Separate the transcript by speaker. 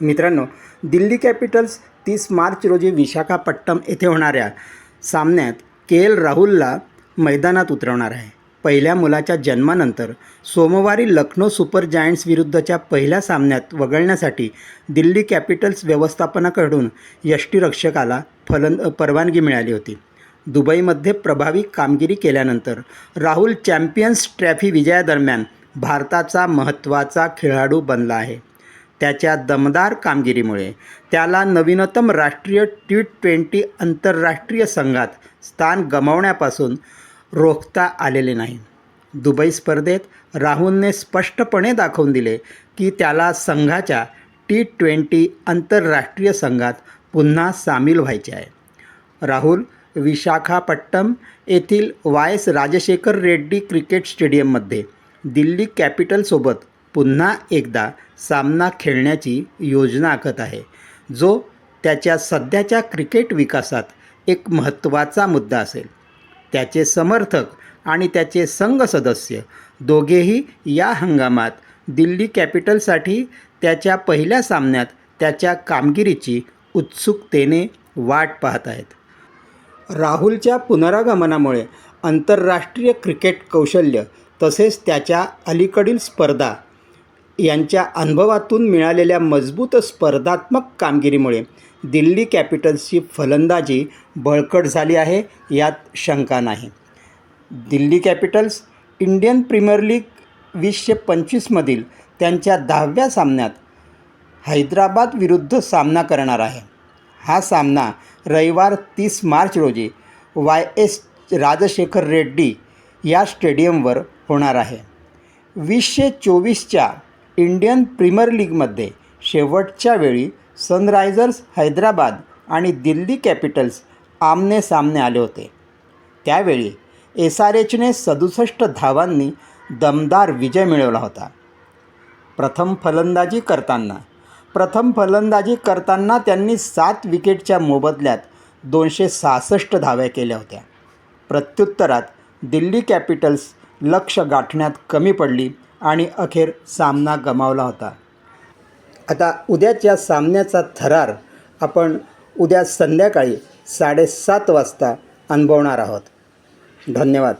Speaker 1: मित्रांनो, दिल्ली कॅपिटल्स 30 मार्च रोजी विशाखापट्टणम येथे होणाऱ्या सामन्यात के. एल. राहुलला मैदानात उतरवणार आहे. पहिल्या मुलाच्या जन्मानंतर सोमवारी लखनौ सुपर जायंट्स विरुद्धच्या पहिल्या सामन्यात वगळण्यासाठी दिल्ली कॅपिटल्स व्यवस्थापनाकडून यष्टिरक्षकाला परवानगी मिळाली होती. दुबईमध्ये प्रभावी कामगिरी केल्यानंतर राहुल चॅम्पियन्स ट्रॉफी विजयादरम्यान भारताचा महत्त्वाचा खेळाडू बनला आहे. त्याच्या दमदार कामगिरीमुळे त्याला नवीनतम राष्ट्रीय T20 आंतरराष्ट्रीय संघात स्थान गमावण्यापासून रोखता आलेले नाही. दुबई स्पर्धेत राहुलने स्पष्टपणे दाखवून दिले की त्याला संघाच्या T20 आंतरराष्ट्रीय संघात पुन्हा सामील व्हायचे आहे. राहुल विशाखापट्टणम येथील वाय. राजशेखर रेड्डी क्रिकेट स्टेडियममध्ये दिल्ली कॅपिटल्ससोबत पुन्हा एकदा सामना खेळण्याची योजना आखत आहे, जो त्याच्या सध्याच्या क्रिकेट विकासात एक महत्त्वाचा मुद्दा असेल. त्याचे समर्थक आणि त्याचे संघ सदस्य दोघेही या हंगामात दिल्ली कॅपिटल्ससाठी त्याच्या पहिल्या सामन्यात त्याच्या कामगिरीची उत्सुकतेने वाट पाहत आहेत. राहुलच्या पुनरागमनामुळे आंतरराष्ट्रीय क्रिकेट कौशल्य तसेच त्याच्या अलीकडील स्पर्धा यांच्या अनुभवातून मिळालेल्या मजबूत स्पर्धात्मक कामगिरीमुळे दिल्ली कॅपिटल्सची फलंदाजी बळकट झाली आहे, यात शंका नाही. Delhi Capitals Indian Premier League 2025मधील त्यांच्या 10व्या सामन्यात हैदराबाद विरुद्ध सामना करणार आहे. हा सामना रविवार 30 मार्च रोजी वाय. राजशेखर रेड्डी या स्टेडियमवर होणार आहे. 2024च्या इंडियन प्रीमियर लीगमध्ये शेवटच्या वेळी सनरायझर्स हैदराबाद आणि दिल्ली कॅपिटल्स आमनेसामने आले होते. त्यावेळी SRHने 67 धावांनी दमदार विजय मिळवला होता. प्रथम फलंदाजी करताना त्यांनी 7 विकेटच्या मोबदल्यात 266 धावा केल्या होत्या. प्रत्युत्तरात दिल्ली कॅपिटल्स लक्ष्य गाठण्यात कमी पडली आणि अखेर सामना गमावला होता. आता उद्याच्या सामन्याचा थरार आपण उद्या संध्याकाळी 7:30 वाजता अनुभवणार आहोत. धन्यवाद.